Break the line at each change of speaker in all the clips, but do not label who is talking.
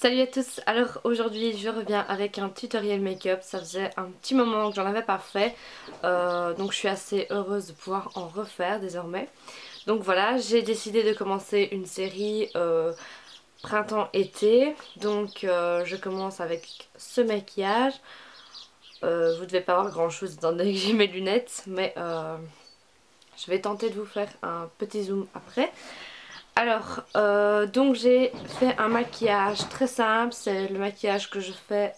Salut à tous, alors aujourd'hui je reviens avec un tutoriel make-up. Ça faisait un petit moment que j'en avais pas fait, donc je suis assez heureuse de pouvoir en refaire désormais. Donc voilà, j'ai décidé de commencer une série printemps-été, donc je commence avec ce maquillage. Vous devez pas voir grand chose étant donné que j'ai mes lunettes, mais je vais tenter de vous faire un petit zoom après. Alors, donc j'ai fait un maquillage très simple, c'est le maquillage que je fais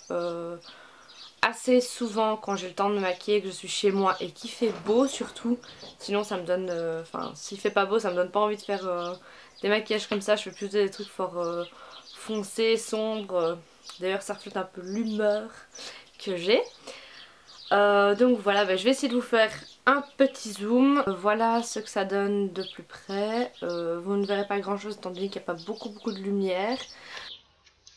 assez souvent quand j'ai le temps de me maquiller, que je suis chez moi et qu'il fait beau surtout. Sinon ça me donne, enfin s'il fait pas beau ça me donne pas envie de faire des maquillages comme ça, je fais plus des trucs fort foncés, sombres. D'ailleurs ça reflète un peu l'humeur que j'ai. Donc voilà, je vais essayer de vous faire un petit zoom. Voilà ce que ça donne de plus près. Vous ne verrez pas grand chose étant donné qu'il n'y a pas beaucoup de lumière.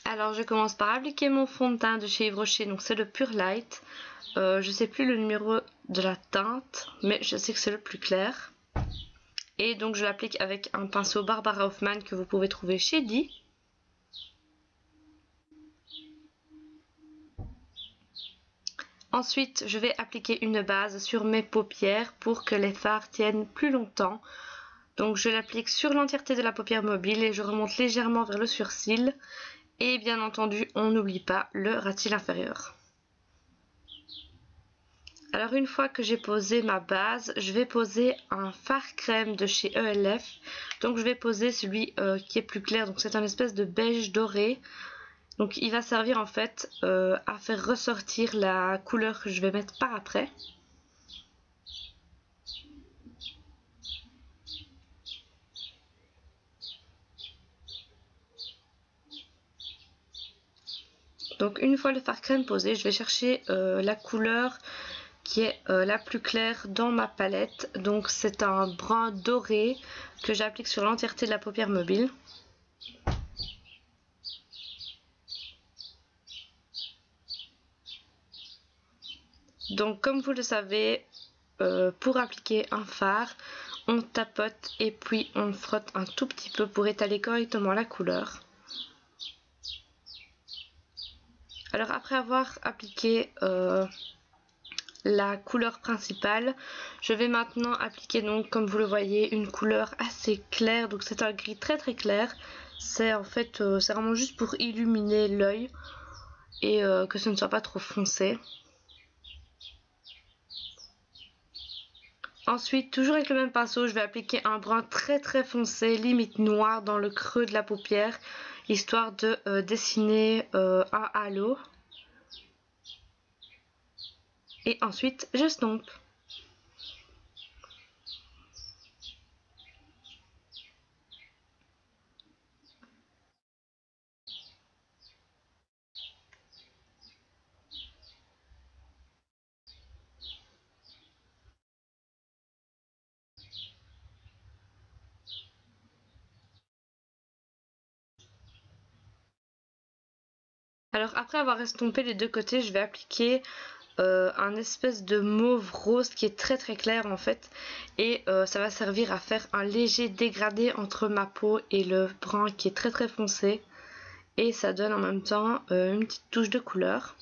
Alors je commence par appliquer mon fond de teint de chez Yves Rocher, donc c'est le Pure Light. Je sais plus le numéro de la teinte, mais je sais que c'est le plus clair. Et donc je l'applique avec un pinceau Barbara Hoffman que vous pouvez trouver chez Di. Ensuite, je vais appliquer une base sur mes paupières pour que les fards tiennent plus longtemps. Donc je l'applique sur l'entièreté de la paupière mobile et je remonte légèrement vers le surcil. Et bien entendu, on n'oublie pas le ras-de-cils inférieur. Alors une fois que j'ai posé ma base, je vais poser un fard crème de chez ELF. Donc je vais poser celui qui est plus clair, donc c'est un espèce de beige doré. Donc il va servir en fait à faire ressortir la couleur que je vais mettre par après. Donc une fois le fard crème posé, je vais chercher la couleur qui est la plus claire dans ma palette. Donc c'est un brun doré que j'applique sur l'entièreté de la paupière mobile. Donc comme vous le savez, pour appliquer un fard, on tapote et puis on frotte un tout petit peu pour étaler correctement la couleur. Alors après avoir appliqué la couleur principale, je vais maintenant appliquer, donc comme vous le voyez, une couleur assez claire. Donc c'est un gris très clair. C'est en fait c'est vraiment juste pour illuminer l'œil et que ce ne soit pas trop foncé. Ensuite, toujours avec le même pinceau, je vais appliquer un brun très foncé, limite noir, dans le creux de la paupière, histoire de dessiner un halo. Et ensuite, j'estompe. Alors après avoir estompé les deux côtés, je vais appliquer un espèce de mauve rose qui est très clair en fait. Et ça va servir à faire un léger dégradé entre ma peau et le brun qui est très foncé. Et ça donne en même temps une petite touche de couleur.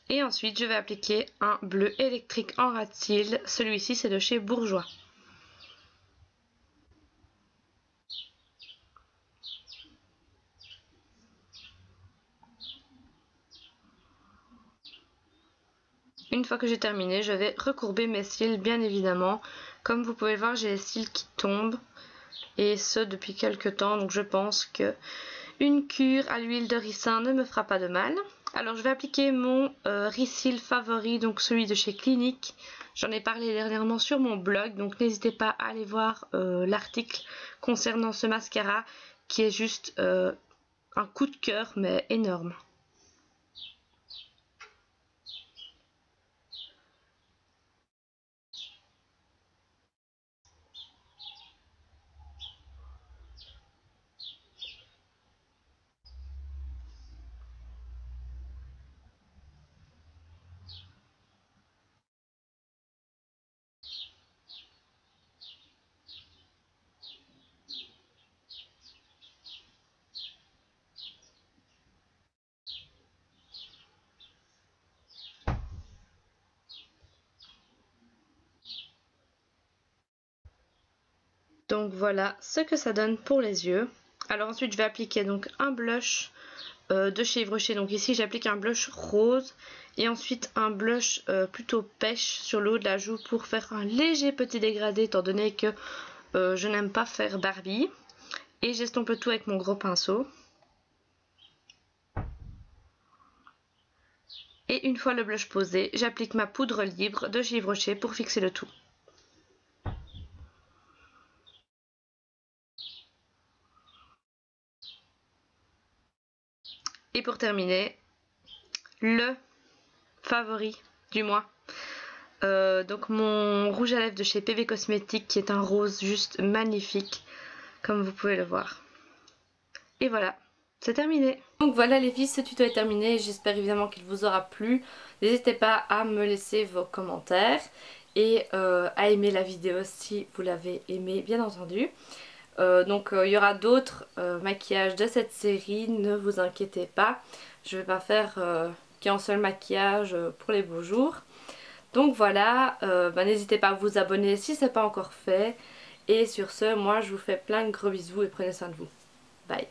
Et ensuite je vais appliquer un bleu électrique en ras de cils. Celui-ci c'est de chez Bourjois. Une fois que j'ai terminé, je vais recourber mes cils bien évidemment. Comme vous pouvez le voir, j'ai les cils qui tombent. Et ce depuis quelques temps, donc je pense que une cure à l'huile de ricin ne me fera pas de mal. Alors je vais appliquer mon Risil favori, donc celui de chez Clinique. J'en ai parlé dernièrement sur mon blog, donc n'hésitez pas à aller voir l'article concernant ce mascara qui est juste un coup de cœur mais énorme. Donc voilà ce que ça donne pour les yeux. Alors ensuite je vais appliquer donc un blush de chez Yves Rocher. Donc ici j'applique un blush rose et ensuite un blush plutôt pêche sur le haut de la joue pour faire un léger petit dégradé étant donné que je n'aime pas faire Barbie. Et j'estompe le tout avec mon gros pinceau. Et une fois le blush posé, j'applique ma poudre libre de chez Yves Rocher pour fixer le tout. Et pour terminer, le favori du mois. Donc mon rouge à lèvres de chez PV Cosmétiques qui est un rose juste magnifique comme vous pouvez le voir. Et voilà, c'est terminé. Donc voilà les filles, ce tuto est terminé. J'espère évidemment qu'il vous aura plu. N'hésitez pas à me laisser vos commentaires et à aimer la vidéo si vous l'avez aimé bien entendu. Donc il y aura d'autres maquillages de cette série, ne vous inquiétez pas. Je vais pas faire qu'un seul maquillage pour les beaux jours. Donc voilà, n'hésitez pas à vous abonner si ce n'est pas encore fait. Et sur ce, moi je vous fais plein de gros bisous et prenez soin de vous. Bye.